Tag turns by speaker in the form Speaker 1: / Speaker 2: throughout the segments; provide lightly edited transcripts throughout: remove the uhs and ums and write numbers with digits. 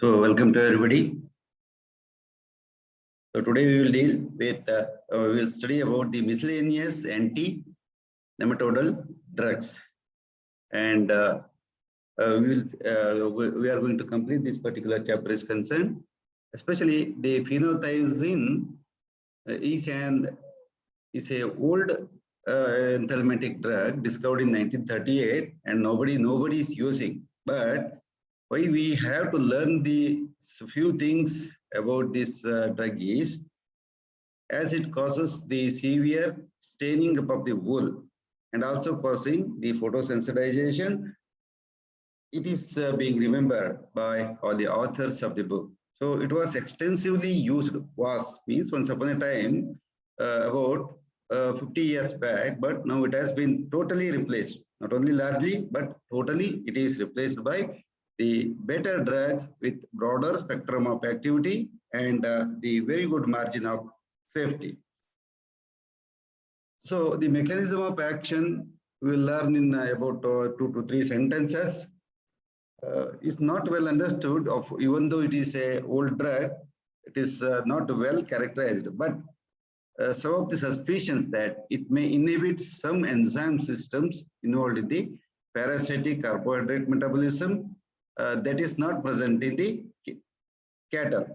Speaker 1: So welcome to everybody. So today we will deal with, we will study about the miscellaneous anti-nematodal drugs, and we are going to complete this particular chapter is concerned. Especially the phenothiazine is a old anthelmintic drug discovered in 1938, and nobody is using. But why we have to learn the few things about this drug is, as it causes the severe staining up of the wool and also causing the photosensitization. It is being remembered by all the authors of the book. So it was extensively used, means once upon a time, about 50 years back, but now it has been totally replaced. Not only largely, but totally it is replaced by the better drugs with broader spectrum of activity and the very good margin of safety. So the mechanism of action we will learn in about 2 to 3 sentences. Is not well understood even though it is a old drug, it is not well characterized, but some of the suspicions that it may inhibit some enzyme systems involved in the parasitic carbohydrate metabolism that is not present in the cattle.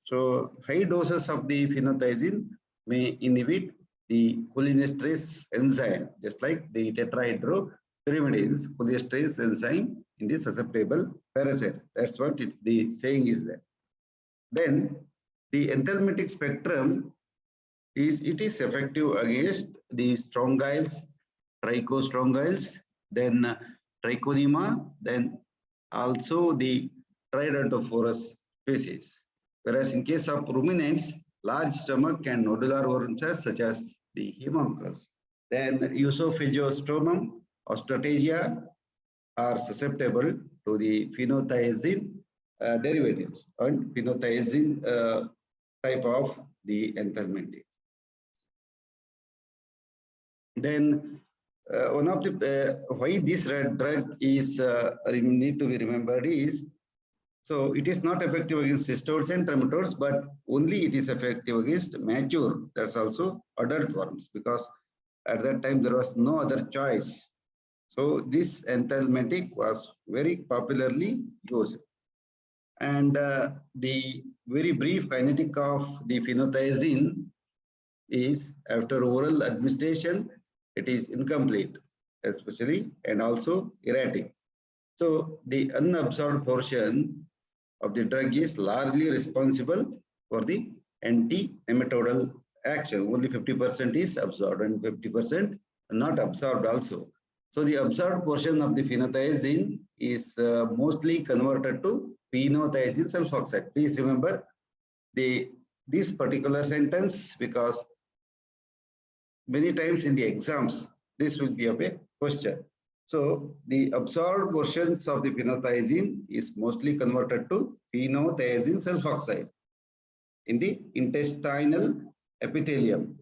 Speaker 1: So high doses of the phenothiazine may inhibit the cholinesterase enzyme, just like the tetrahydropyrimidines cholinesterase enzyme in the susceptible parasite. That's what the saying is there. Then the anthelmintic spectrum is effective against the strongyles, trichostrongyles, then trichonema, then also the Tridontophorus species. Whereas in case of ruminants, large stomach and nodular worms such as the homunculus, then Eusophagostromum, Ostrategia are susceptible to the phenothiazine derivatives and phenothiazine type of the anthelmintics. Then one of the why this drug is need to be remembered is, so it is not effective against cystodes and trematodes, but only it is effective against mature, that's also adult worms, because at that time there was no other choice. So this anthelmintic was very popularly used. And the very brief kinetic of the phenothiazine is, after oral administration, it is incomplete, especially, and also erratic. So the unabsorbed portion of the drug is largely responsible for the anti-nematodal action. Only 50% is absorbed and 50% not absorbed also. So the absorbed portion of the phenothiazine is mostly converted to phenothiazine sulfoxide. Please remember this particular sentence, because many times in the exams this will be a question. So the absorbed portions of the phenothiazine is mostly converted to phenothiazine sulfoxide in the intestinal epithelium,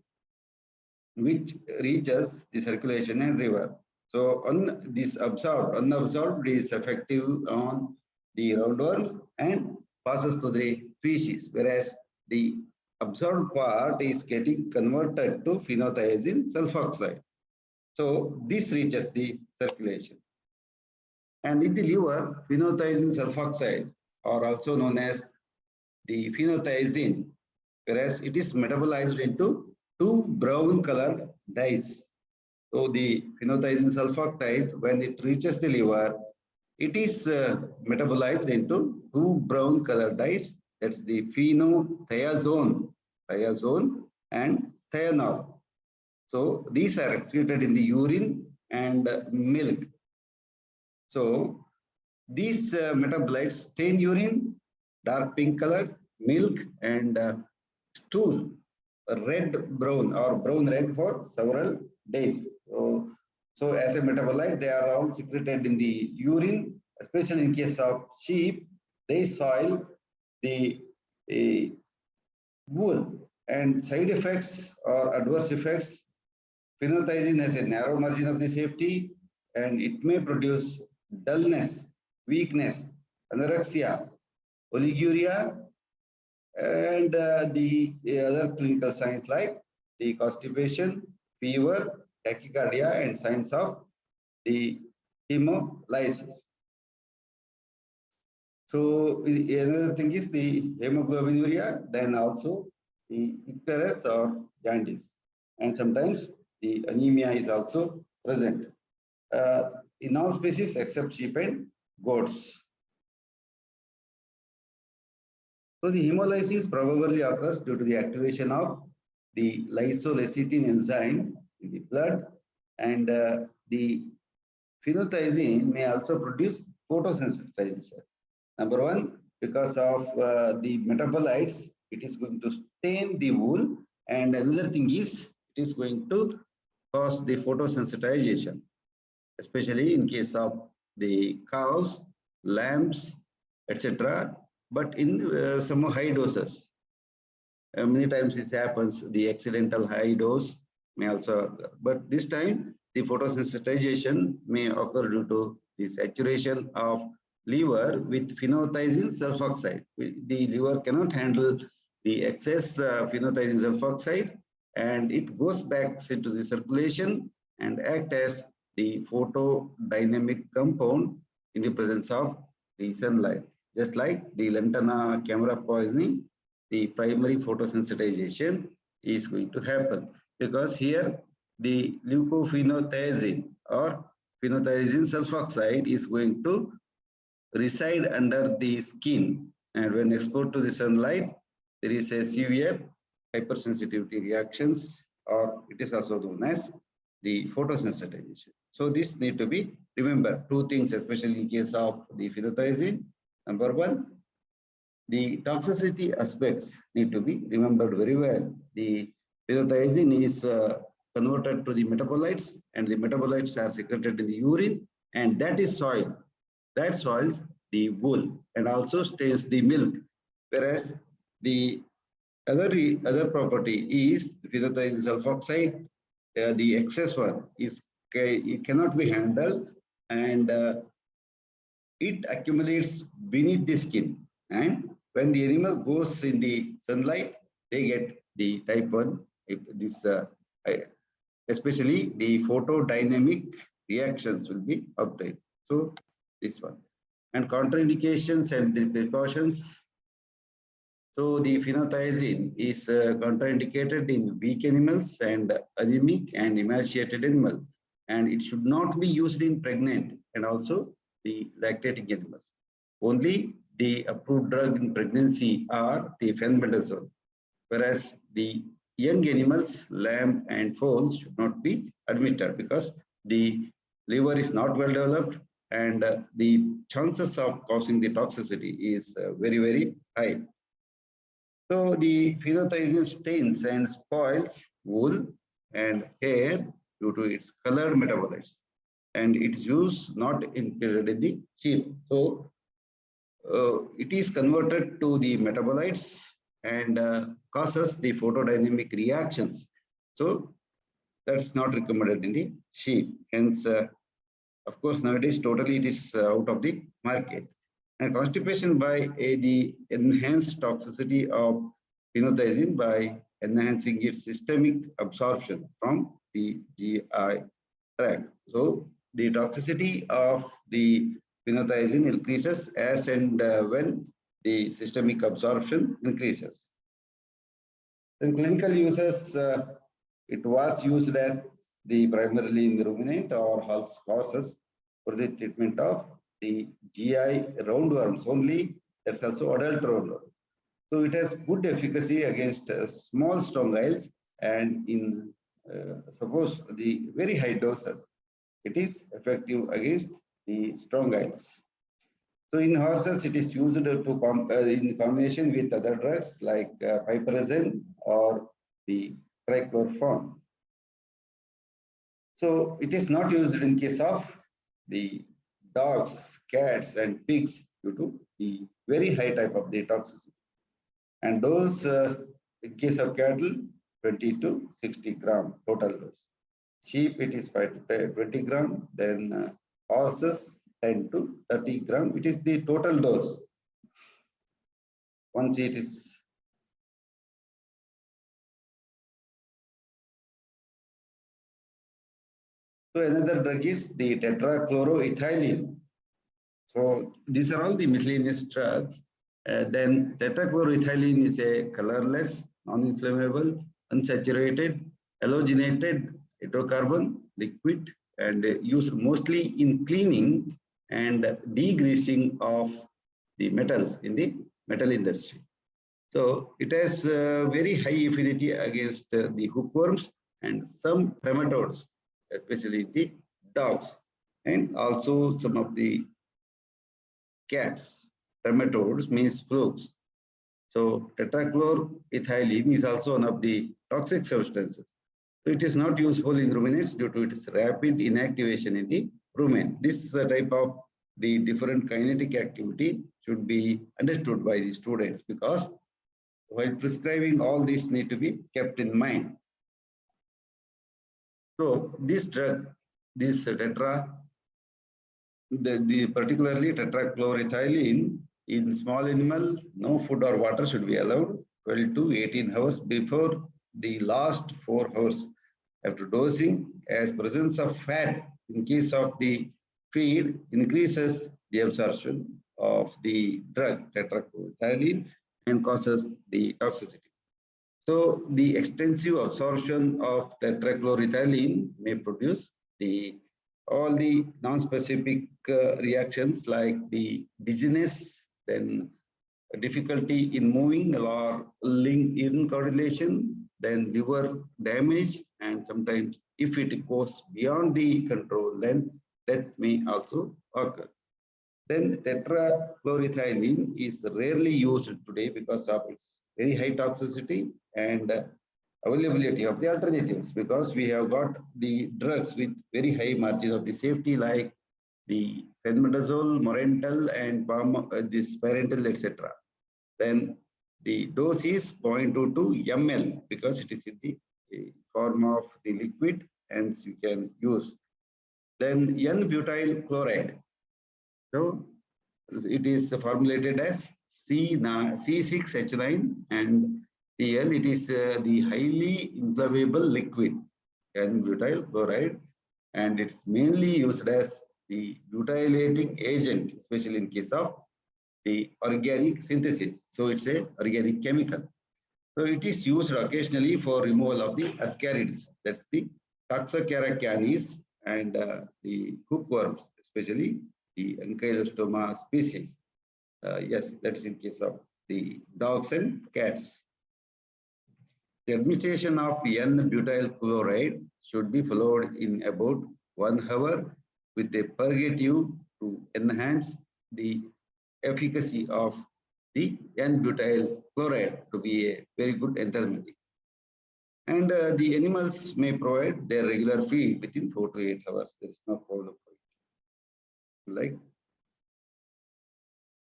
Speaker 1: which reaches the circulation and river. So this unabsorbed is effective on the roundworms and passes to the species, whereas the absorbed part is getting converted to phenothiazine sulfoxide. So this reaches the circulation. And in the liver, phenothiazine sulfoxide, or also known as the phenothiazine, whereas it is metabolized into 2 brown colored dyes. So the phenothiazine sulfoxide, when it reaches the liver, it is metabolized into 2 brown colored dyes. That's the phenothiazone and thianol. So these are excreted in the urine and milk. So these metabolites stain urine, dark pink color, milk, and stool, red-brown or brown-red for several days. So as a metabolite, they are all secreted in the urine, especially in case of sheep. They soil the wool, and side effects or adverse effects. Phenothiazine has a narrow margin of the safety, and it may produce dullness, weakness, anorexia, oliguria, and the other clinical signs like the constipation, fever, tachycardia, and signs of the hemolysis. So another thing is the hemoglobinuria, then also the icterus or jaundice, and sometimes the anemia is also present in all species except sheep and goats. So the hemolysis probably occurs due to the activation of the lysolecithin enzyme in the blood, and the phenothiazine may also produce photosensitization. Number one, because of the metabolites, it is going to stain the wool, and another thing is it is going to cause the photosensitization, especially in case of the cows, lambs, etc. But in some high doses, many times it happens, the accidental high dose may also occur. But this time, the photosensitization may occur due to the saturation of liver with phenothiazine sulfoxide. The liver cannot handle the excess phenothiazine sulfoxide, and it goes back into the circulation and act as the photodynamic compound in the presence of the sunlight. Just like the lantana camera poisoning, the primary photosensitization is going to happen, because here the leucophenothiazine or phenothiazine sulfoxide is going to reside under the skin, and when exposed to the sunlight, there is a severe hypersensitivity reactions, or it is also known as the photosensitization. So this need to be remembered. Two things, especially in case of the phenothiazine. Number one, the toxicity aspects need to be remembered very well. The phenothiazine is converted to the metabolites, and the metabolites are secreted in the urine, and that is soil. That soils the wool and also stains the milk. Whereas the other property is phenothiazine sulfoxide. The excess one is it cannot be handled, and it accumulates beneath the skin, and when the animal goes in the sunlight, they get the type 1, this especially the photodynamic reactions will be obtained. So this one, and contraindications and the precautions. So the phenothiazine is contraindicated in weak animals and anemic and emaciated animals, and it should not be used in pregnant and also the lactating animals. Only the approved drug in pregnancy are the fenbendazole, whereas the young animals, lamb and foal, should not be administered because the liver is not well developed, and the chances of causing the toxicity is very, very high. So the phenothiazine stains and spoils wool and hair due to its colored metabolites, and its use not included in the sheep. So it is converted to the metabolites and causes the photodynamic reactions. So that's not recommended in the sheep. Hence, of course, nowadays totally it is out of the market. And constipation by the enhanced toxicity of phenothiazine by enhancing its systemic absorption from the GI tract. So the toxicity of the phenothiazine increases as and when the systemic absorption increases. In clinical uses, it was used as the primarily in the ruminant or horses for the treatment of the GI roundworms only. That's also adult roundworm. So it has good efficacy against small strongyles, and in suppose the very high doses, it is effective against the strongyles. So in horses, it is used to in combination with other drugs like piperazine or the trichloroethylene. So it is not used in case of the dogs, cats, and pigs due to the very high type of the toxicity. And those, in case of cattle, 20 to 60 gram total dose. Sheep, it is 5 to 20 gram. Then horses, 10 to 30 gram. It is the total dose. once it is so another drug is the tetrachloroethylene. So these are all the miscellaneous drugs. Then tetrachloroethylene is a colorless, non-inflammable, unsaturated, halogenated hydrocarbon liquid and used mostly in cleaning and degreasing of the metals in the metal industry. So it has very high affinity against the hookworms and some nematodes, especially the dogs, and also some of the cats. Nematodes means flugs. So tetrachloroethylene is also one of the toxic substances. So it is not useful in ruminants due to its rapid inactivation in the rumen. This type of the different kinetic activity should be understood by the students, because while prescribing, all these need to be kept in mind. So this drug, this particularly tetrachloroethylene in small animal, no food or water should be allowed 12 to 18 hours before the last 4 hours after dosing, as presence of fat in case of the feed increases the absorption of the drug tetrachloroethylene and causes the toxicity. So the extensive absorption of tetrachloroethylene may produce all the non-specific reactions like the dizziness, then difficulty in moving or in coordination, then liver damage, and sometimes if it goes beyond the control, then death may also occur. Then tetrachloroethylene is rarely used today because of its very high toxicity and availability of the alternatives, because we have got the drugs with very high margin of the safety like the fenbendazole, morental, and this parental, etc. Then the dose is 0.22 ml because it is in the form of the liquid, and you can use. Then N-butyl chloride. So it is formulated as C6H9 and L. It is the highly inflammable liquid, N-butyl chloride, and it's mainly used as the butylating agent, especially in case of the organic synthesis. So it's a organic chemical. So it is used occasionally for removal of the ascarids, that's the Toxicology and the hookworms, especially the Ankylostoma species. Yes, that's in case of the dogs and cats. The administration of N-butyl chloride should be followed in about 1 hour with a purgative to enhance the efficacy of the N-butyl chloride to be a very good anthelmintic. And the animals may provide their regular feed within 4 to 8 hours. There is no problem for it. Like,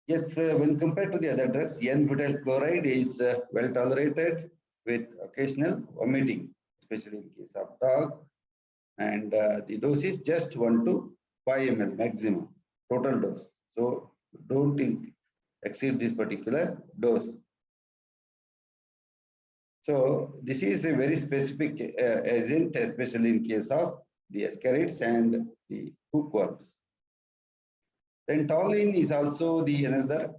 Speaker 1: yes, when compared to the other drugs, N-butyl chloride is well tolerated with occasional vomiting, especially in case of dog. And the dose is just 1 to 5 ml maximum total dose. So don't exceed this particular dose. So this is a very specific agent, especially in case of the ascarids and the hookworms. Then toluene is also the another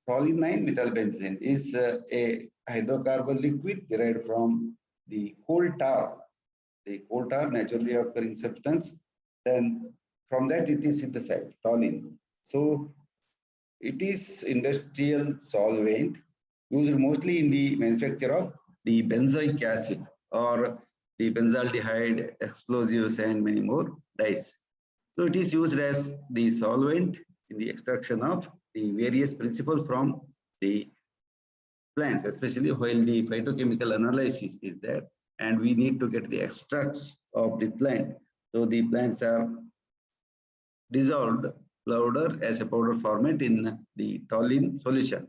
Speaker 1: toluene methylbenzene is a hydrocarbon liquid derived from the coal tar. The coal tar, naturally occurring substance. Then from that it is synthesized, toluene. So it is industrial solvent used mostly in the manufacture of the benzoic acid or the benzaldehyde, explosives, and many more dyes. So it is used as the solvent in the extraction of the various principles from the plants, especially while the phytochemical analysis is there, and we need to get the extracts of the plant. So the plants are dissolved powder as a powder format in the toluene solution.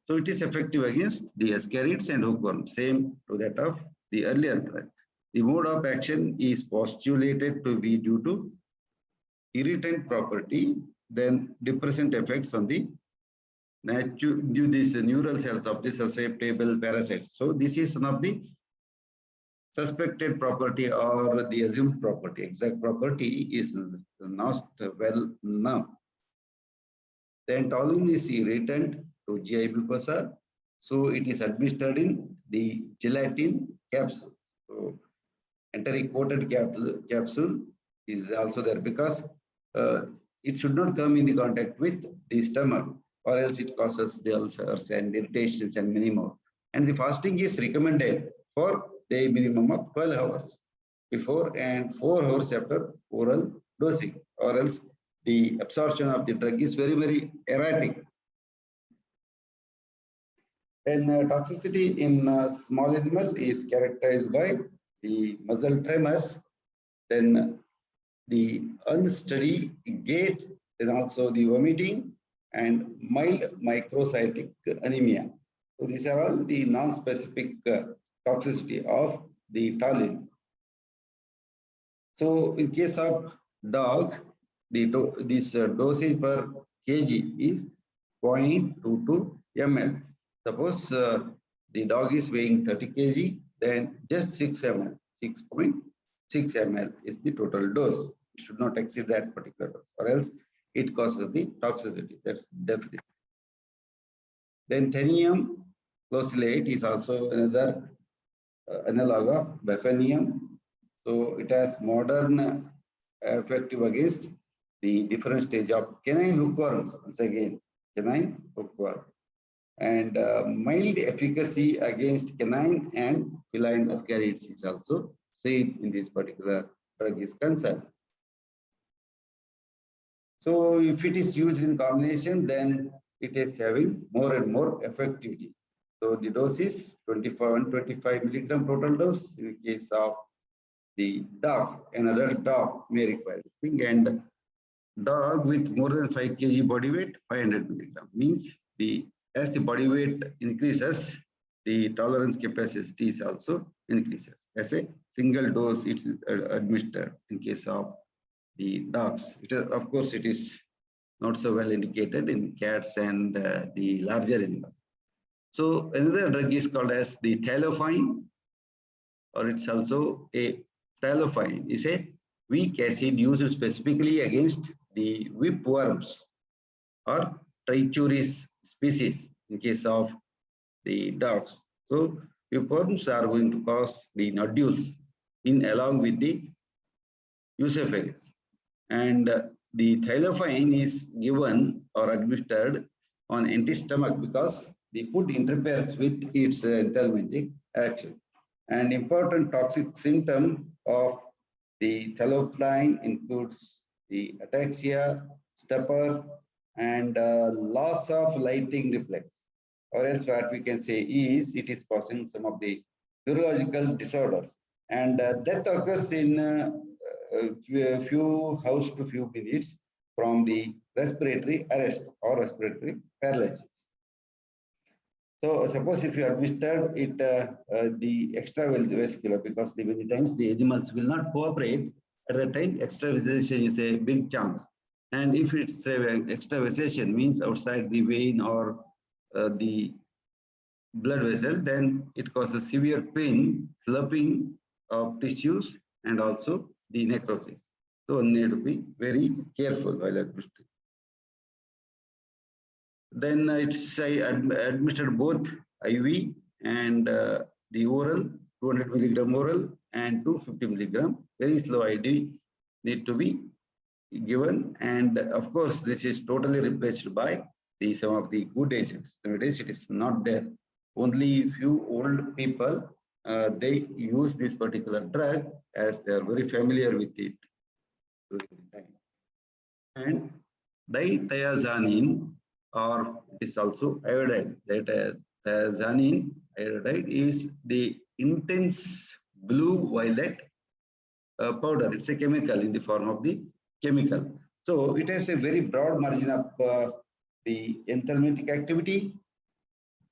Speaker 1: So it is effective against the ascarids and hookworms, same to that of the earlier drug. The mode of action is postulated to be due to irritant property, then depressant effects on the these neural cells of the susceptible parasites. So this is one of the suspected property or the assumed property. Exact property is not well known. Then toluene is irritant to GI mucosa, so it is administered in the gelatin capsule. So enteric coated capsule is also there because it should not come in the contact with the stomach, or else it causes the ulcers and irritations and many more. And the fasting is recommended for the minimum of 12 hours before and 4 hours after oral dosing, or else the absorption of the drug is very, very erratic. Then toxicity in small animal is characterized by the muscle tremors, then the unsteady gait, then also the vomiting and mild microcytic anemia. So these are all the non-specific toxicity of the toluene. So in case of dog, this dosage per kg is 0.22 ml. Suppose the dog is weighing 30 kg, then just 6 ml, 6.6 ml is the total dose. It should not exceed that particular dose, or else it causes the toxicity. That's definite. Then thenium closylate is also another analog of bifenium. So it has modern effective against the different stage of canine hookworms. Once again, canine hookworm. And mild efficacy against canine and feline ascarids is also seen in this particular drug is concerned. So if it is used in combination, then it is having more and more effectivity. So the dose is 25 milligram total dose in the case of the dog. An adult dog may require this thing, and dog with more than 5 kg body weight, 500 milligram means as the body weight increases, the tolerance capacity is also increases. As a single dose, it's administered in case of the dogs. Of course, it is not so well indicated in cats and the larger animals. So another drug is called as the thiolophyne, or it's also a thiolophyne. Is a weak acid used specifically against the whipworms or trichuris species in case of the dogs. So whipworms are going to cause the nodules in along with the esophagus, and the thiolophyne is given or administered on empty stomach because the food interferes with its anthelmintic action. And important toxic symptom of the thiolophyne includes the ataxia, stupor, and loss of lighting reflex. Or else what we can say is it is causing some of the neurological disorders. And death occurs in a few hours to few minutes from the respiratory arrest or respiratory paralysis. So suppose if you administer it the extravascular, because many times the animals will not cooperate at the time, extravasation is a big chance. And if it's extravasation means outside the vein or the blood vessel, then it causes severe pain, sloughing of tissues, and also the necrosis. So one need to be very careful while administering. Then it's administered both IV and the oral, 200 milligram oral and 250 milligram. Very slow IV need to be given, and of course this is totally replaced by some of the good agents. Nowadays it is not there. Only few old people they use this particular drug as they are very familiar with it. And dithiazanine, or it is also iodide. Dithiazanine iodide is the intense blue-violet powder. It's a chemical in the form of the chemical. So it has a very broad margin of the anthelmintic activity,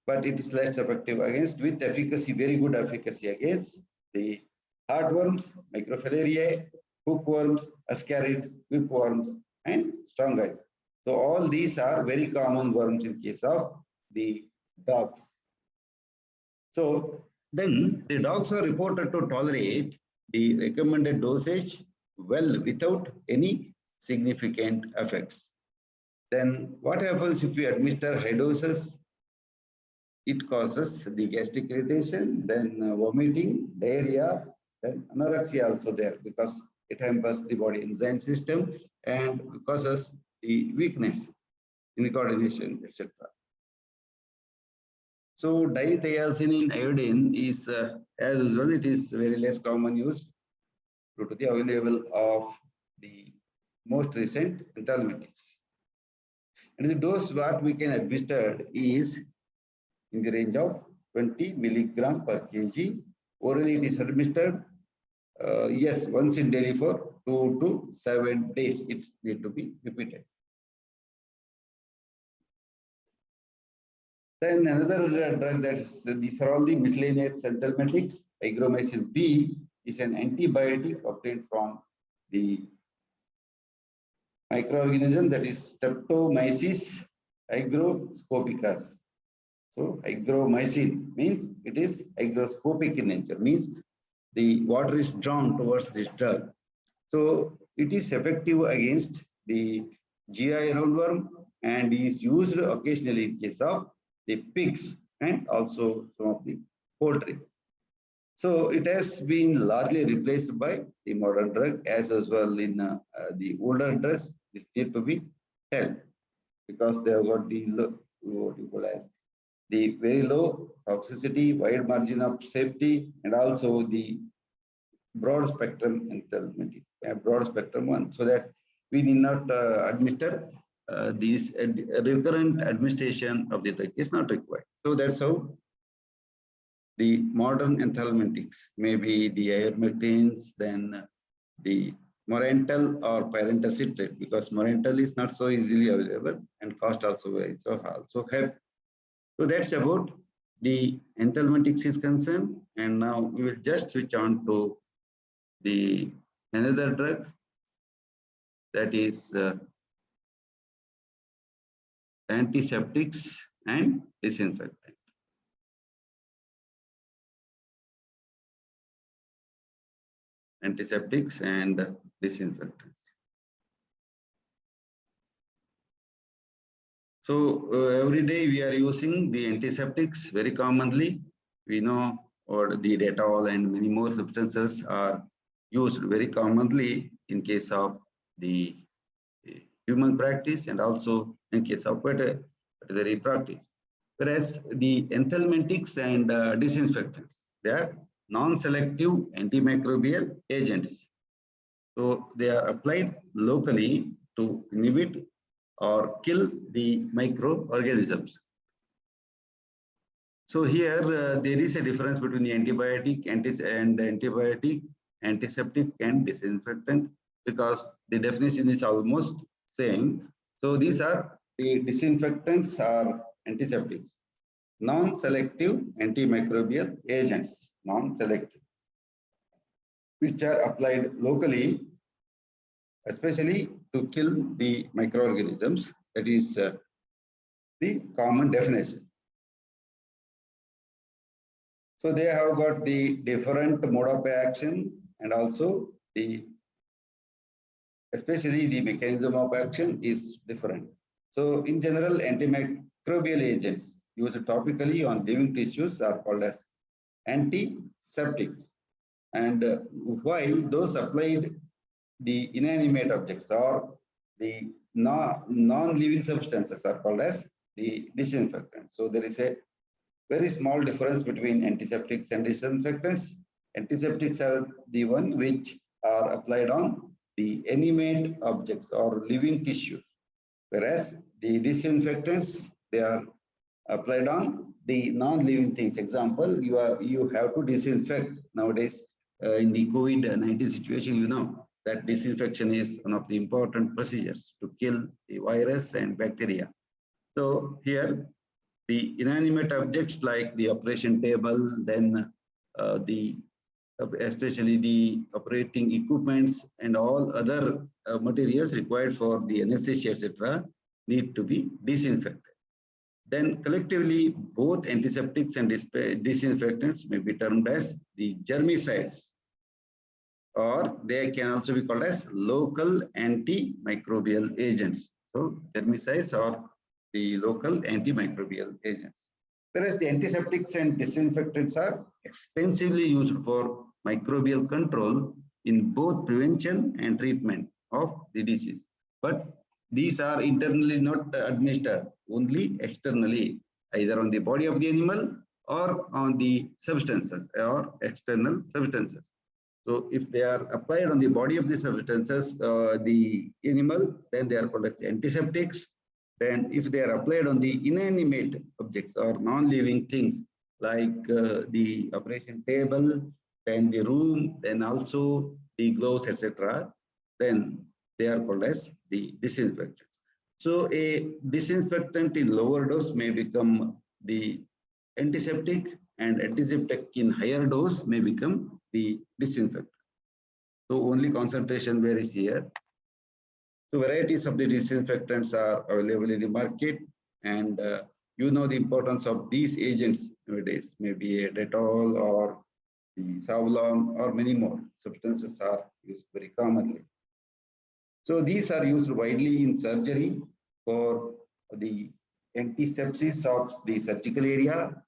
Speaker 1: but it is less effective against, with efficacy, very good efficacy against the heartworms, microfilariae, hookworms, ascarids, whipworms, and strongyles. So all these are very common worms in case of the dogs. So then the dogs are reported to tolerate the recommended dosage well without any significant effects. Then what happens if we administer high doses? It causes the gastric irritation, then vomiting, diarrhea, then anorexia also there because it hampers the body enzyme system and causes the weakness in the coordination, etc. So dithiazanine iodine is, as usual, it is very less common used due to the available of the most recent anthelmintics. And the dose what we can administer is in the range of 20 milligram per kg. Orally it is administered, yes, once in daily for 2 to 7 days. It need to be repeated. Then another drug that's, these are all the miscellaneous anthelmintics. Hygromycin B is an antibiotic obtained from the microorganism that is Streptomyces hygroscopicus. So hygromycin means it is hygroscopic in nature, means the water is drawn towards this drug. So it is effective against the GI roundworm and is used occasionally in case of the pigs and also some of the poultry. So it has been largely replaced by the modern drug as well in the older drugs. This need to be held because they have got the what you call as the very low toxicity, wide margin of safety, and also the broad spectrum anthelmintic, broad spectrum one, so that we need not administer these recurrent administration of the drug is not required. So that's how the modern anthelmintics, maybe the ivermectins, then the morental or parental citrate, because morental is not so easily available and cost also very so also have. So that's about the anthelmintics is concerned, and now we will just switch on to the another drug, that is antiseptics and disinfectants. Antiseptics and disinfectants. So every day we are using the antiseptics very commonly. We know or the Dettol and many more substances are used very commonly in case of the human practice and also in case of veterinary practice. Whereas the anthelmintics and disinfectants, they are non-selective antimicrobial agents. So they are applied locally to inhibit or kill the microorganisms. So here there is a difference between the antibiotic, antiseptic and disinfectant, because the definition is almost same. So these are the disinfectants or antiseptics, non-selective antimicrobial agents, non-selective, which are applied locally, especially to kill the microorganisms. That is the common definition. So they have got the different mode of action and also the, especially the mechanism of action is different. So in general, antimicrobial agents used topically on living tissues are called as antiseptics. And while those applied the inanimate objects or the non-living substances are called as the disinfectants. So there is a very small difference between antiseptics and disinfectants. Antiseptics are the one which are applied on the animate objects or living tissue, whereas the disinfectants, they are applied on the non-living things. Example, you have to disinfect nowadays in the COVID-19 situation, you know that disinfection is one of the important procedures to kill the virus and bacteria. So here the inanimate objects like the operation table, then especially the operating equipments and all other materials required for the anesthesia, etc. need to be disinfected. Then collectively, both antiseptics and disinfectants may be termed as the germicides, or they can also be called as local antimicrobial agents. So germicides are the local antimicrobial agents. Whereas the antiseptics and disinfectants are extensively used for microbial control in both prevention and treatment of the disease. But these are internally not administered, only externally, either on the body of the animal or on the substances or external substances. So if they are applied on the body of the substances, the animal, then they are called as antiseptics. Then if they are applied on the inanimate objects or non-living things like the operation table, then the room, then also the gloves, etc., then they are called as the disinfectants. So a disinfectant in lower dose may become the antiseptic, and antiseptic in higher dose may become the disinfectant. So only concentration varies here. So varieties of the disinfectants are available in the market, and you know the importance of these agents nowadays. Maybe a Dettol or the Savlon or many more substances are used very commonly. So these are used widely in surgery for the antisepsis of the surgical area,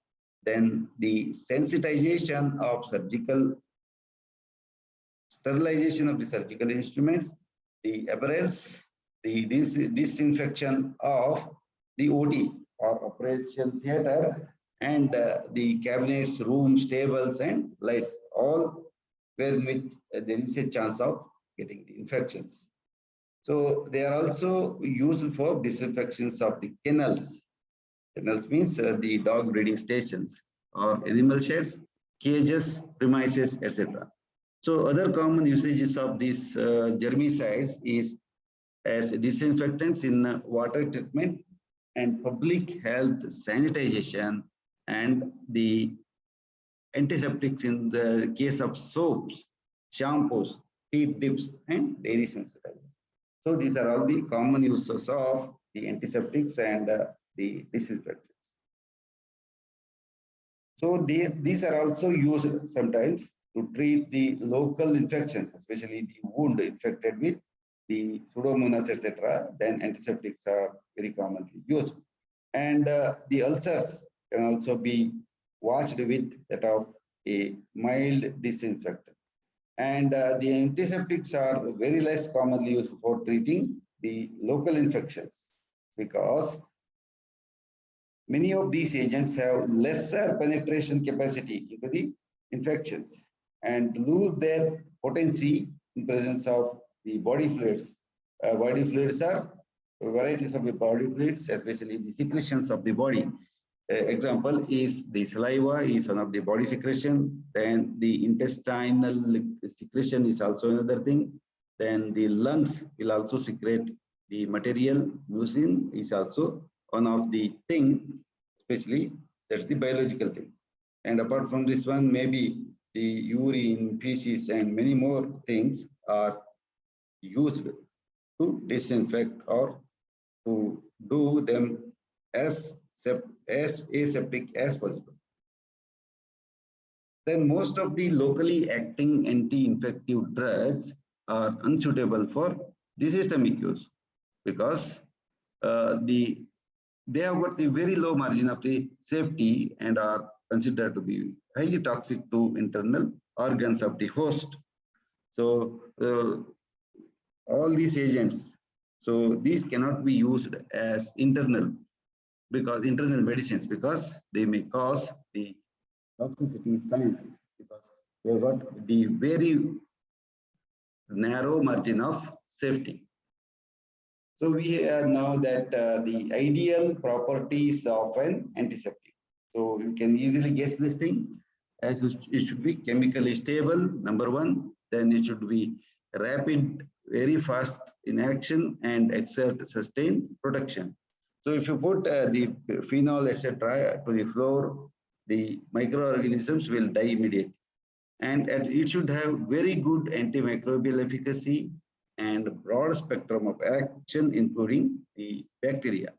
Speaker 1: then the sensitization of surgical, sterilization of the surgical instruments, the apparels, the disinfection of the OT or operation theater, and the cabinets, rooms, tables, and lights, all where which there is a chance of getting the infections. So they are also used for disinfections of the kennels. Kennels means the dog breeding stations or animal sheds, cages, premises, etc. So other common usages of these germicides is as disinfectants in water treatment and public health sanitization, and the antiseptics in the case of soaps, shampoos, heat dips, and dairy sensitizers. So these are all the common uses of the antiseptics and the disinfectants. So these are also used sometimes to treat the local infections, especially the wound infected with the Pseudomonas, etc. Then antiseptics are very commonly used. And the ulcers can also be washed with that of a mild disinfectant. And the antiseptics are very less commonly used for treating the local infections, because many of these agents have lesser penetration capacity into the infections and lose their potency in presence of the body fluids. Body fluids are varieties of the body fluids, especially the secretions of the body. Example is the saliva is one of the body secretions. Then the intestinal secretion is also another thing. Then the lungs will also secrete the material. Mucin is also one of the thing, especially that's the biological thing. And apart from this one, maybe the urine, feces, and many more things are used to disinfect or to do them as aseptic as possible. Then most of the locally acting anti-infective drugs are unsuitable for the systemic use, because they have got the very low margin of the safety and are considered to be highly toxic to internal organs of the host. So all these agents, so these cannot be used as internal medicines, because they may cause the toxicity signs, because they have got the very narrow margin of safety. So we know that the ideal properties of an antiseptic. So you can easily guess this thing, as it should be chemically stable, number one. Then it should be rapid, very fast in action, and exert sustained protection. So if you put the phenol, etc., to the floor, the microorganisms will die immediately. And it should have very good antimicrobial efficacy and broad spectrum of action, including the bacteria,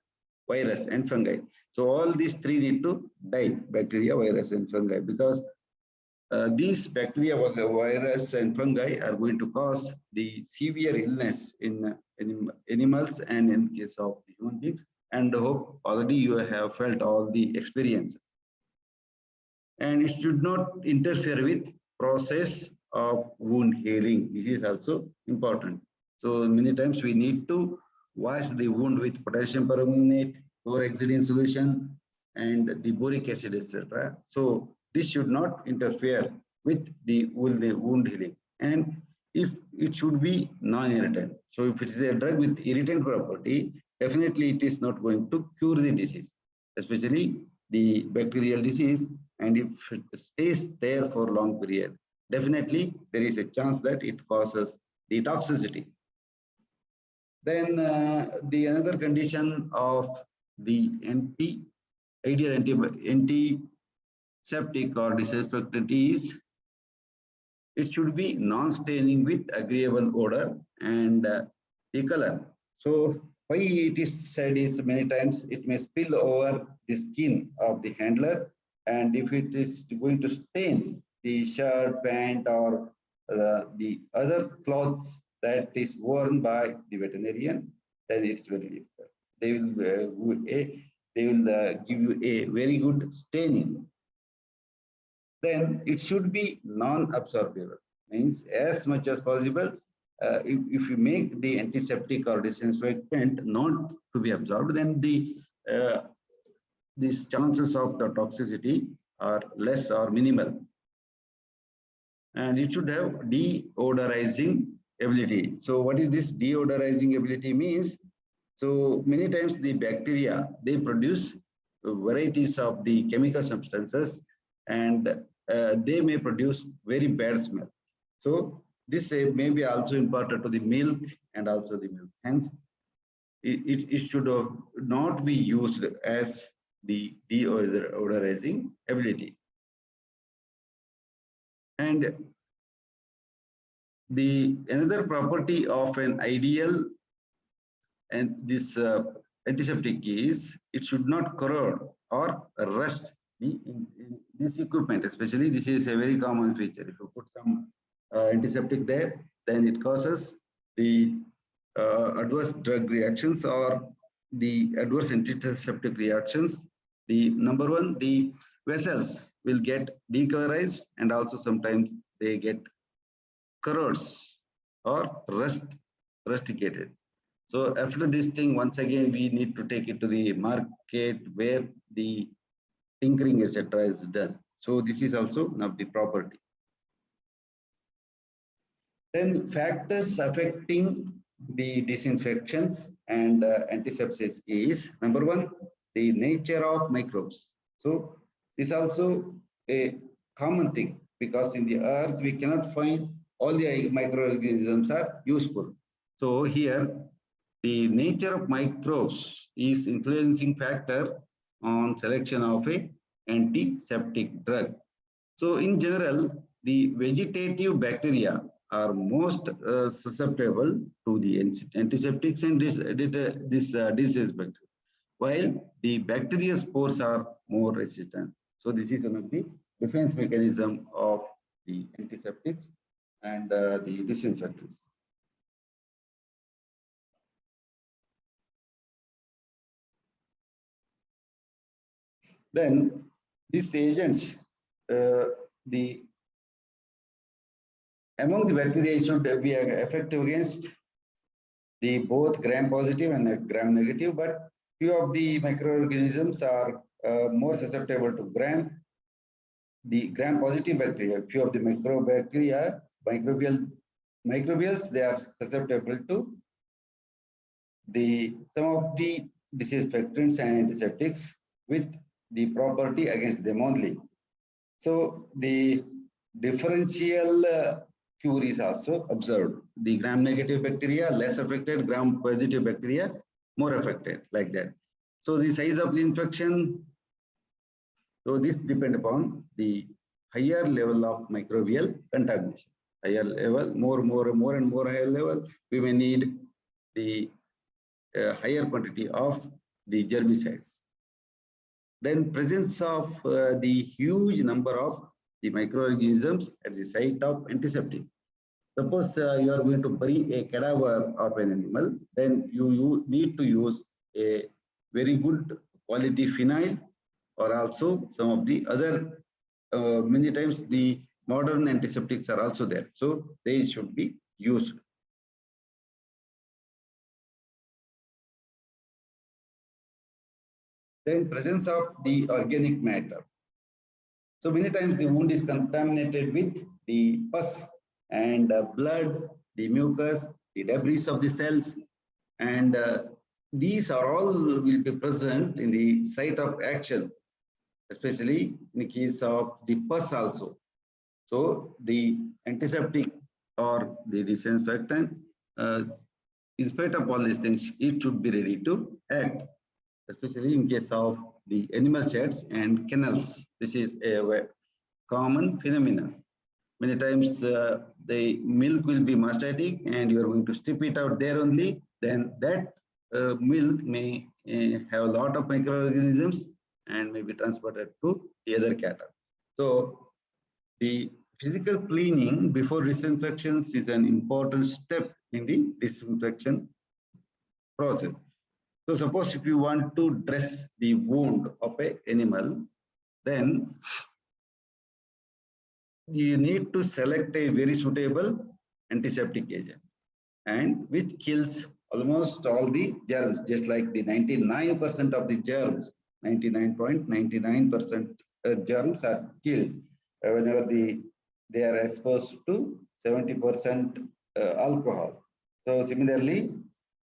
Speaker 1: virus, and fungi. So all these three need to die: bacteria, virus, and fungi, because these bacteria, virus, and fungi are going to cause the severe illness in animals and in case of the human beings. And I hope already you have felt all the experiences. And it should not interfere with process of wound healing. This is also important. So many times we need to wash the wound with potassium permanganate, chlorhexidine solution, and the boric acid, etc. So this should not interfere with the wound healing. And if it should be non-irritant. So if it is a drug with irritant property, definitely it is not going to cure the disease, especially the bacterial disease. And if it stays there for a long period, definitely there is a chance that it causes the toxicity. Then the another condition of the ideal antiseptic or disinfectant is it should be non-staining with agreeable odor and the color. So why it is said is many times it may spill over the skin of the handler, and if it is going to stain the shirt, pant, or the other clothes that is worn by the veterinarian, then it's very difficult. They will give you a very good staining. Then it should be non-absorbable, means as much as possible, if you make the antiseptic or disinfectant not to be absorbed, then these chances of the toxicity are less or minimal. And it should have deodorizing ability. So what is this deodorizing ability means? So many times the bacteria, they produce varieties of the chemical substances, and they may produce very bad smell. So this may be also important to the milk and also the milk. Hence, it should not be used as the deodorizing ability. And the another property of an ideal and this antiseptic is it should not corrode or rust in this equipment. Especially this is a very common feature. If you put some antiseptic there, then it causes the adverse drug reactions or the adverse antiseptic reactions. The number one, the vessels will get decolorized, and also sometimes they get corrodes or rusticated. So after this thing, once again, we need to take it to the market where the tinkering, etc. is done. So this is also one of the property. Then factors affecting the disinfections and antisepsis is number one, the nature of microbes. So this is also a common thing, because in the earth we cannot find all the microorganisms are useful. So here the nature of microbes is influencing factor on selection of a antiseptic drug. So in general, the vegetative bacteria are most susceptible to the antiseptics and disinfectants, while the bacteria spores are more resistant. So this is one of the defense mechanism of the antiseptics and the disinfectants. Then these agents, among the bacteria should be effective against the both gram positive and gram negative, but few of the microorganisms are more susceptible to the gram positive bacteria. Few of the microbials, they are susceptible to some of the disinfectants and antiseptics with the property against them only. So the differential cure is also observed. The gram negative bacteria less affected, gram positive bacteria more affected, like that. So the size of the infection, so this depends upon the higher level of microbial contamination. higher level, more and more higher level, we may need the higher quantity of the germicides. Then presence of the huge number of the microorganisms at the site of antiseptic. Suppose you are going to bury a cadaver of an animal, then you need to use a very good quality phenyl, or also some of the other, many times the modern antiseptics are also there. So they should be used. Then presence of the organic matter. So many times the wound is contaminated with the pus and blood, the mucus, the debris of the cells, and these are all will be present in the site of action, especially in the case of the pus also. So the antiseptic or the disinfectant, in spite of all these things, it should be ready to act, especially in case of the animal sheds and kennels. This is a common phenomenon. Many times the milk will be mastitic and you are going to strip it out there only, then that milk may have a lot of microorganisms and may be transported to the other cattle. So the physical cleaning before disinfections is an important step in the disinfection process. So suppose if you want to dress the wound of an animal, then you need to select a very suitable antiseptic agent, and which kills almost all the germs, just like the 99% of the germs, 99.99% germs are killed whenever they are exposed to 70% alcohol. So similarly,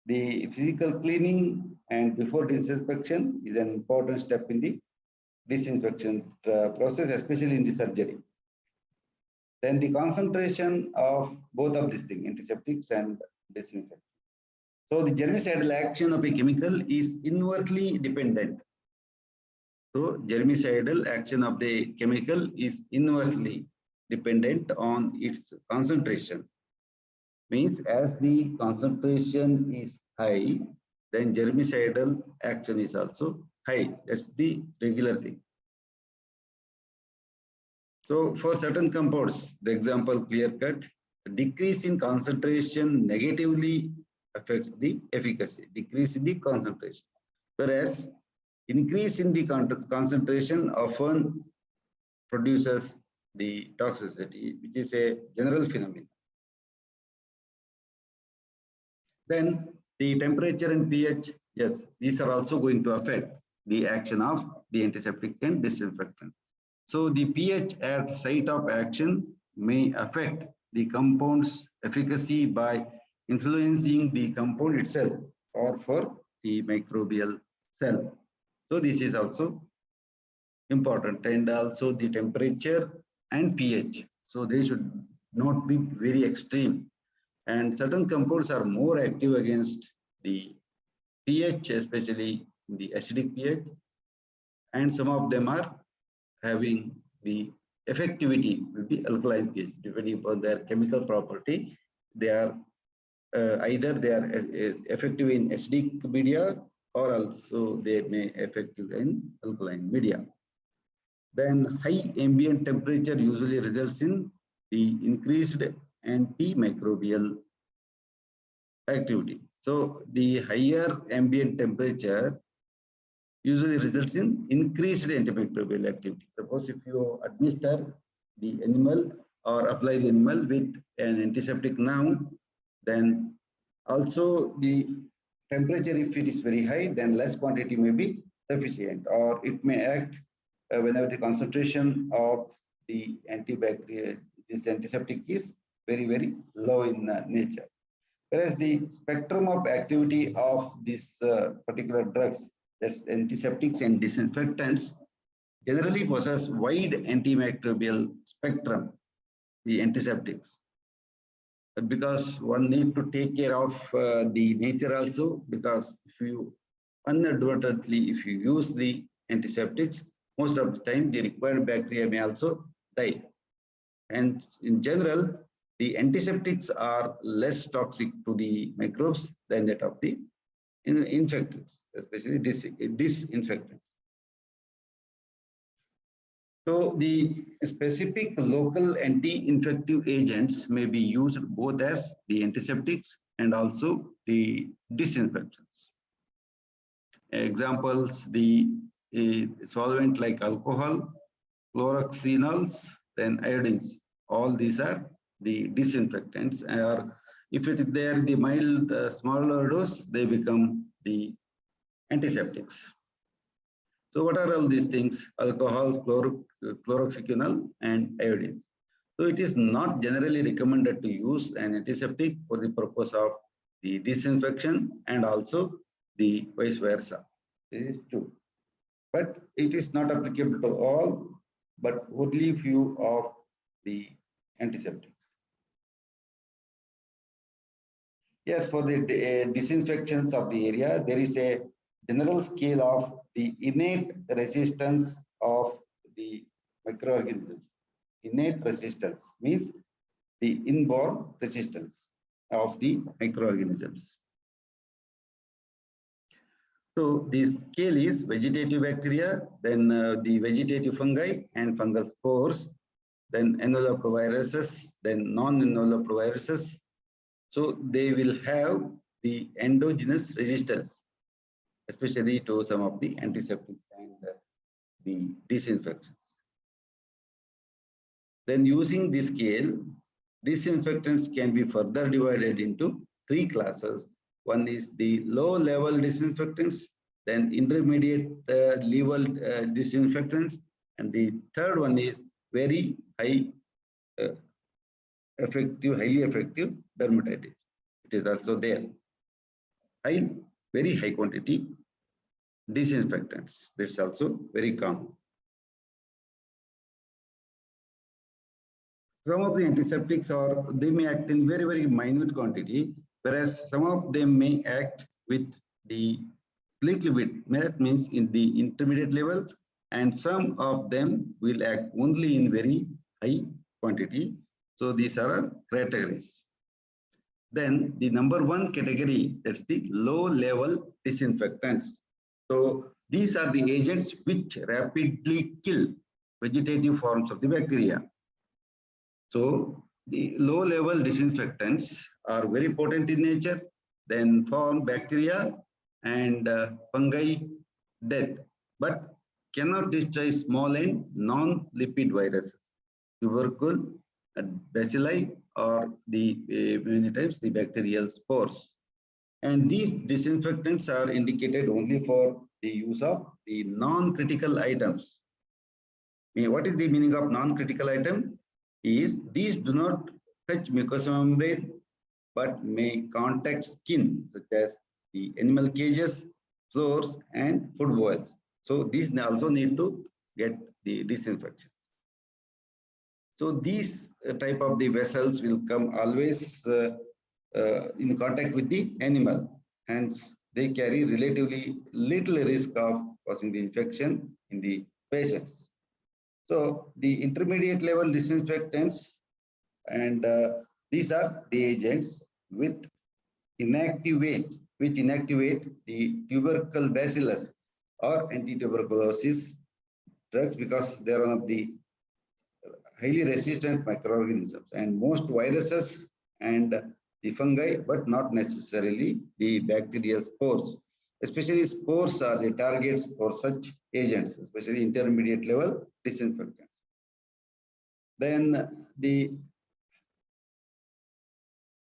Speaker 1: the physical cleaning and before disinfection is an important step in the disinfection process, especially in the surgery. Then the concentration of both of these things, antiseptics and disinfectants. So the germicidal action of a chemical is inversely dependent. So germicidal action of the chemical is inversely dependent on its concentration. Means as the concentration is high, then germicidal action is also high. That's the regular thing. So for certain compounds, the example clear cut, decrease in concentration negatively affects the efficacy, decrease in the concentration. Whereas increase in the concentration often produces the toxicity, which is a general phenomenon. Then the temperature and pH, yes, these are also going to affect the action of the antiseptic and disinfectant. So the pH at site of action may affect the compound's efficacy by influencing the compound itself or for the microbial cell. So this is also important, and also the temperature and pH. So they should not be very extreme. And certain compounds are more active against the pH, especially the acidic pH, and some of them are having the effectivity will be alkaline pH, depending upon their chemical property. They are either they are effective in acidic media, or also they may effective in alkaline media. Then high ambient temperature usually results in the increased antimicrobial activity. So the higher ambient temperature usually results in increased antimicrobial activity. Suppose if you administer the animal or apply the animal with an antiseptic now, then also the temperature, if it is very high, then less quantity may be sufficient, or it may act whenever the concentration of the antibacterial, this antiseptic is very, very low in nature. Whereas the spectrum of activity of these particular drugs, that's antiseptics and disinfectants, generally possess wide antimicrobial spectrum, the antiseptics, because one need to take care of the nature also, because if you inadvertently, if you use the antiseptics, most of the time the required bacteria may also die. And in general, the antiseptics are less toxic to the microbes than that of the infectants, especially disinfectants. So the specific local anti-infective agents may be used both as the antiseptics and also the disinfectants. Examples, the solvent like alcohol, chloroxynols, then iodines. All these are the disinfectants. Or if it is there the mild smaller dose, they become the antiseptics. So what are all these things? Alcohols, chloroxygenol, and iodines. So it is not generally recommended to use an antiseptic for the purpose of the disinfection and also the vice versa. This is true. But it is not applicable to all, but only few of the antiseptics. Yes, for the disinfections of the area, there is a general scale of the innate resistance of the microorganisms. Innate resistance means the inborn resistance of the microorganisms. So the scale is vegetative bacteria, then the vegetative fungi and fungal spores, then enveloped viruses, then non-enveloped viruses. So they will have the endogenous resistance, especially to some of the antiseptics and the disinfectants. Then using this scale, disinfectants can be further divided into three classes. One is the low-level disinfectants, then intermediate level disinfectants, and the third one is very highly effective dermatitis. It is also there. Very high quantity disinfectants. That's also very common. Some of the antiseptics they may act in very, very minute quantity, whereas some of them may act with the little bit, that means in the intermediate level, and some of them will act only in very high quantity. So these are our categories. Then the number one category, that's the low level disinfectants. So these are the agents which rapidly kill vegetative forms of the bacteria. So the low level disinfectants are very potent in nature, then form bacteria and fungi death, but cannot destroy small and non-lipid viruses, tubercle, bacilli, or many times the bacterial spores. And these disinfectants are indicated only for the use of the non-critical items. What is the meaning of non-critical item? Is these do not touch mucous membrane but may contact skin, such as the animal cages, floors, and food boils. So these also need to get the disinfections. So these type of the vessels will come always in contact with the animal, hence they carry relatively little risk of causing the infection in the patients. So the intermediate level disinfectants, and these are the agents which inactivate the tubercle bacillus or anti-tuberculosis drugs, because they are one of the highly resistant microorganisms, and most viruses and the fungi, but not necessarily the bacterial spores. Especially spores are the targets for such agents, especially intermediate level disinfectants. Then the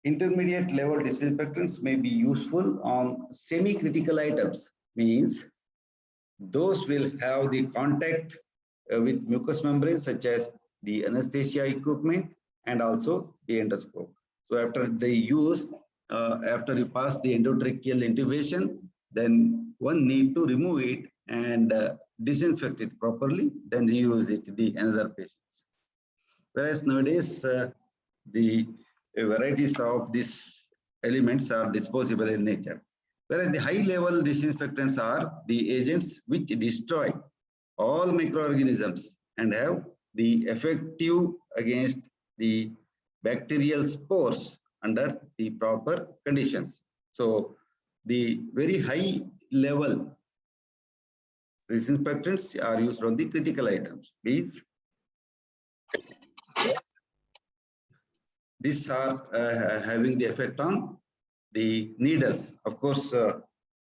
Speaker 1: intermediate level disinfectants may be useful on semi-critical items, means those will have the contact with mucous membranes, such as the anesthesia equipment and also the endoscope. So after they use, after you pass the endotracheal intubation, then one need to remove it and disinfect it properly, then reuse it to the another patients. Whereas nowadays, the varieties of these elements are disposable in nature. Whereas the high level disinfectants are the agents which destroy all microorganisms and have the effective against the bacterial spores under the proper conditions. So the very high level disinfectants are used on the critical items. These are having the effect on the needles. Of course,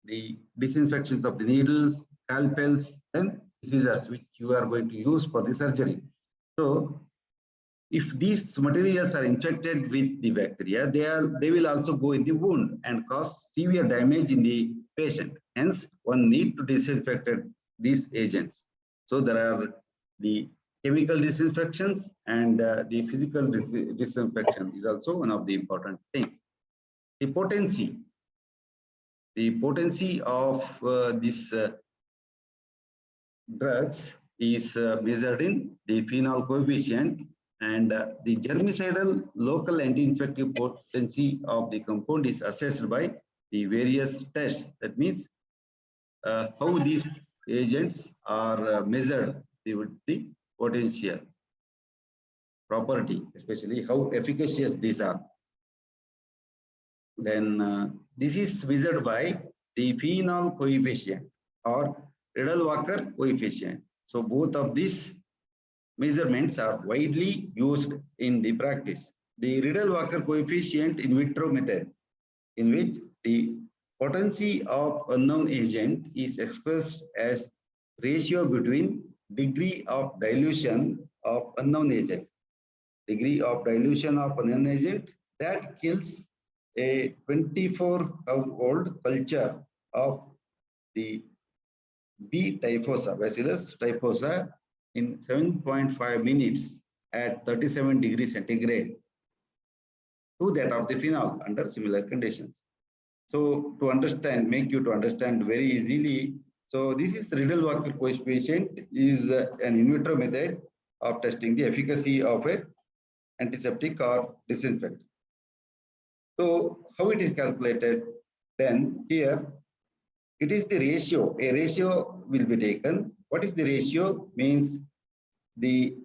Speaker 1: the disinfections of the needles, scalpels, and scissors, which you are going to use for the surgery. So if these materials are infected with the bacteria, they will also go in the wound and cause severe damage in the patient. Hence, one need to disinfect these agents. So there are the chemical disinfections and the physical disinfection is also one of the important things. The potency of these drugs is measured in the phenol coefficient, and the germicidal local anti-infective potency of the compound is assessed by the various tests. That means how these agents are measured with the potential property, especially how efficacious these are. Then this is measured by the phenol coefficient or Riddle-Walker coefficient. So both of these measurements are widely used in the practice. The Riddle-Walker coefficient in vitro method, in which the potency of unknown agent is expressed as ratio between degree of dilution of unknown agent. Degree of dilution of unknown agent that kills a 24-hour-old culture of the B. typhosa, Bacillus typhosa, in 7.5 minutes at 37 degrees centigrade to that of the phenol under similar conditions. So to understand, make you to understand very easily, so this is Riddle-Walker coefficient is an in vitro method of testing the efficacy of a antiseptic or disinfectant. So how it is calculated? Then here it is the ratio. A ratio will be taken. What is the ratio? Means the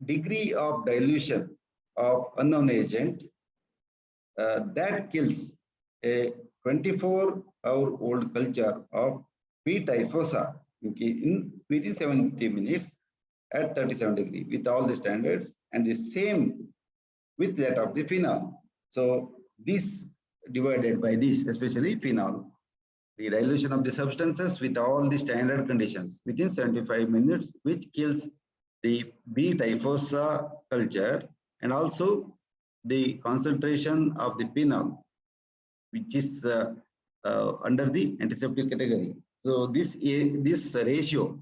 Speaker 1: degree of dilution of unknown agent that kills a 24-hour-old culture of B. typhosa in within 70 minutes at 37 degrees with all the standards, and the same with that of the phenol. So this divided by this, especially phenol, the dilution of the substances with all the standard conditions within 75 minutes, which kills the B. typhosa culture, and also the concentration of the phenol, which is under the antiseptic category. So this ratio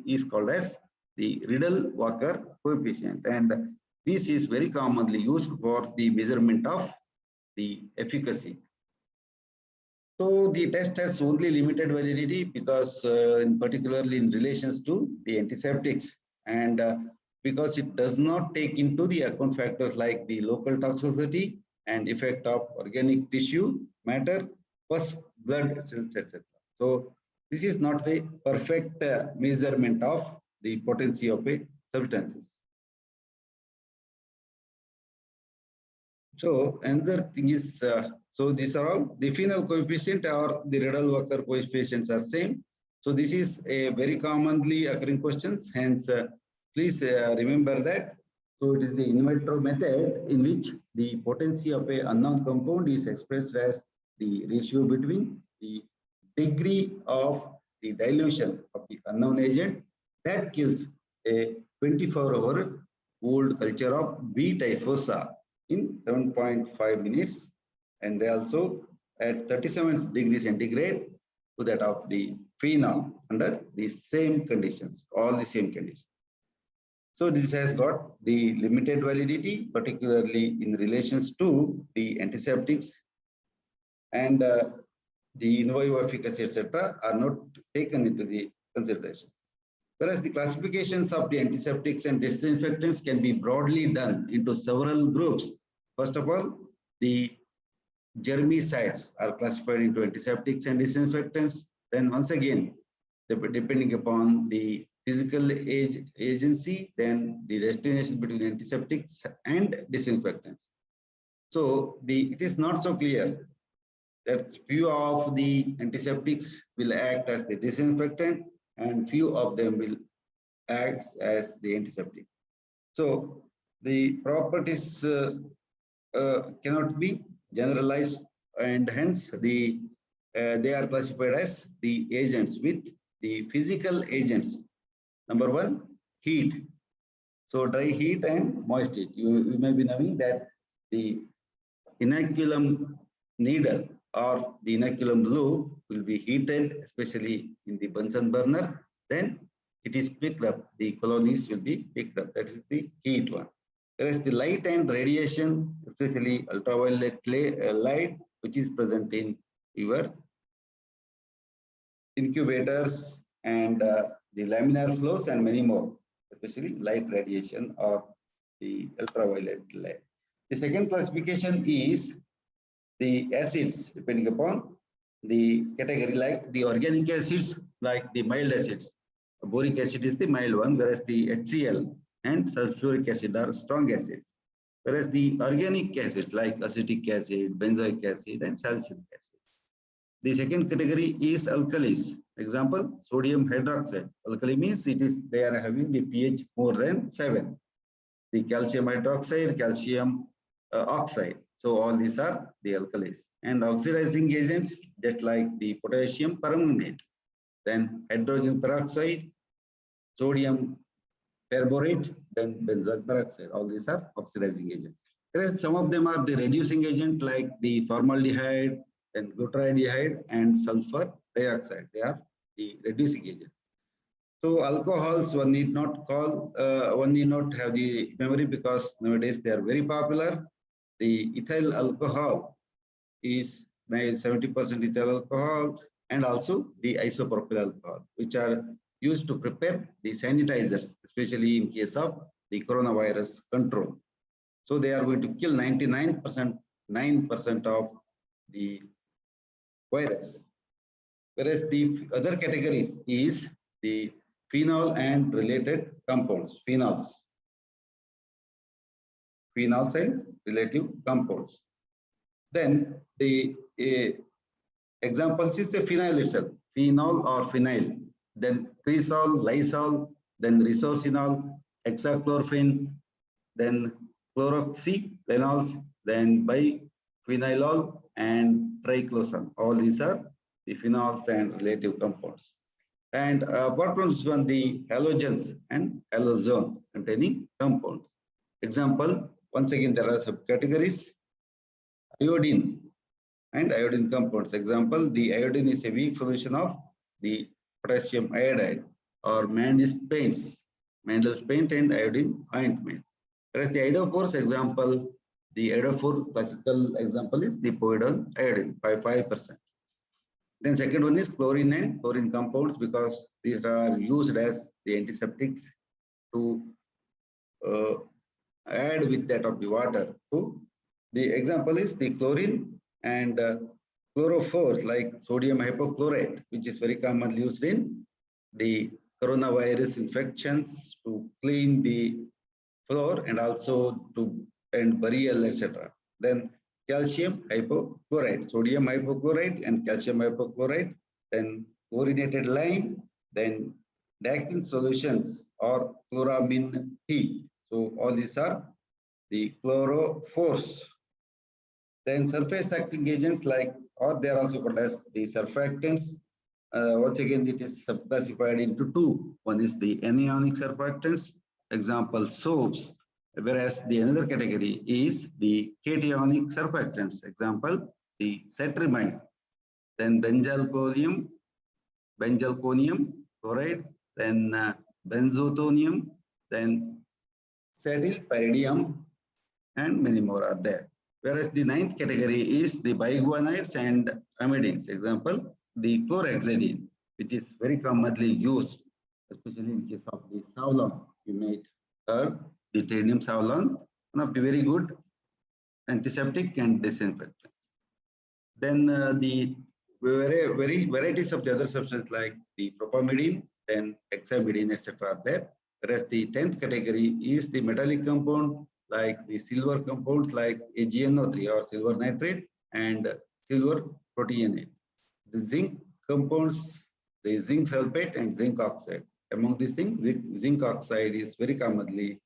Speaker 1: is called as the Riddle-Walker coefficient, and this is very commonly used for the measurement of the efficacy. So the test has only limited validity because in particularly in relations to the antiseptics, and because it does not take into the account factors like the local toxicity and effect of organic tissue, matter, pus, blood cells, etc. So this is not the perfect measurement of the potency of a substances. So another thing is, so these are all the phenol coefficient or the Riddle-Walker coefficients are same. So this is a very commonly occurring questions. Hence, please remember that. So it is the in vitro method in which the potency of a unknown compound is expressed as the ratio between the degree of the dilution of the unknown agent that kills a 24-hour-old culture of B. typhosa in 7.5 minutes, and also at 37 degrees centigrade to that of the phenol under the same conditions, all the same conditions. So this has got the limited validity, particularly in relations to the antiseptics, and the in vivo efficacy, etc., are not taken into the considerations. Whereas the classifications of the antiseptics and disinfectants can be broadly done into several groups. First of all, the germicides are classified into antiseptics and disinfectants. Then once again, depending upon the physical agency, then the destination between antiseptics and disinfectants. So it is not so clear that few of the antiseptics will act as the disinfectant and few of them will act as the antiseptic. So the properties cannot be generalized, and hence they are classified as the agents with the physical agents. Number one, heat. So dry heat and moist heat. You may be knowing that the inoculum needle or the inoculum blue will be heated, especially in the Bunsen burner. Then it is picked up. The colonies will be picked up. That is the heat one. Whereas the light and radiation, especially ultraviolet light, which is present in your incubators and the laminar flows and many more, especially light radiation or the ultraviolet light. The second classification is the acids, depending upon the category, like the organic acids, like the mild acids. Boric acid is the mild one, whereas the HCl and sulfuric acid are strong acids. Whereas the organic acids like acetic acid, benzoic acid, and salicylic acid. The second category is alkalis. Example, sodium hydroxide. Alkali means they are having the pH more than 7. The calcium hydroxide, calcium oxide. So all these are the alkalis. And oxidizing agents, just like the potassium permanganate, then hydrogen peroxide, sodium perborate, then benzoic peroxide. All these are oxidizing agents. Whereas some of them are the reducing agent, like the formaldehyde, then glutaraldehyde and sulfur dioxide. They are the reducing agents. So alcohols, one need not have the memory, because nowadays they are very popular. The ethyl alcohol is 70% ethyl alcohol, and also the isopropyl alcohol, which are used to prepare the sanitizers, especially in case of the coronavirus control. So they are going to kill 99% of the virus. Whereas the other categories is the phenol and related compounds, phenols and relative compounds. Then the examples is the phenyl itself, phenol or phenyl, then cresol, lysol, then resorcinol, hexachlorophene, then chloroxylenols, then biphenylalol and triclosan. All these are the phenols and relative compounds. And apart from this one, the halogens and halozones containing compounds. Example, once again, there are subcategories. Iodine and iodine compounds. Example, the iodine is a weak solution of the potassium iodide, or Mandel's paints and iodine ointment. Whereas the iodophores, example, the iodophore classical example is the povidone iodine by 5%. Then second one is chlorine and chlorine compounds, because these are used as the antiseptics to add with that of the water. So the example is the chlorine and chlorophores, like sodium hypochlorite, which is very commonly used in the coronavirus infections to clean the floor and also to end burial, etc. Then calcium hypochlorite, sodium hypochlorite and calcium hypochlorite, then chlorinated lime, then Dakin solutions or chloramine T. So all these are the chlorophores. Then surface acting agents, like, or they are also called as the surfactants. Once again, it is subclassified into two. One is the anionic surfactants, example soaps, whereas the another category is the cationic surfactants, example the cetrimide, then benzalkonium chloride, then benzotonium, then cetylpyridium, and many more are there. Whereas the ninth category is the biguanides and amidines, example the chlorhexidine, which is very commonly used, especially in case of the Savlon. You may heard the tedium Savlon, one of the very good antiseptic and disinfectant. Then the varieties of the other substances, like the propamidine, then hexamidine, etc. are there. Whereas the 10th category is the metallic compound, like the silver compounds like AgNO3 or silver nitrate and silver proteinate. The zinc compounds, the zinc sulfate and zinc oxide. Among these things, zinc oxide is very commonly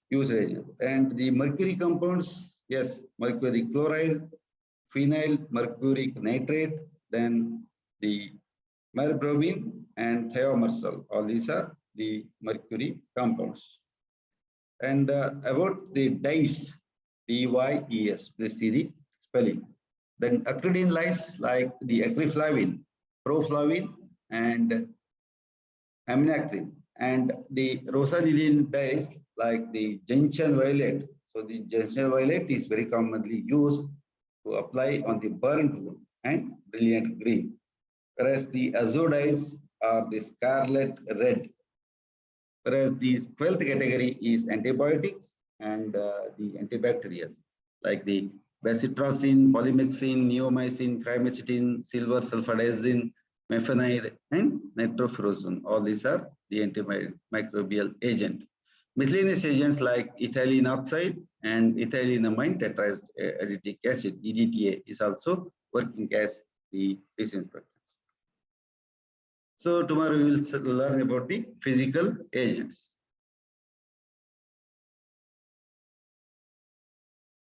Speaker 1: used. And the mercury compounds, yes, mercury chloride, phenyl mercuric nitrate, then the merbromine and thiomersal. All these are the mercury compounds. And about the dyes, DYES, please see the spelling. Then acridine dyes like the acryflavine, proflavine, and aminacrin. And the rosanilin dyes like the gentian violet. So the gentian violet is very commonly used to apply on the burnt wound and brilliant green. Whereas the azo dyes are the scarlet red. Whereas the 12th category is antibiotics and the antibacterials like the bacitracin, polymyxin, neomycin, trimethoprim, silver sulfadiazine, mefenide, and nitrofurazone. All these are the antimicrobial agent. Miscellaneous agents like ethylene oxide and ethylenamine tetrahydric acid, EDTA, is also working as the disinfectants. So tomorrow we will learn about the physical agents.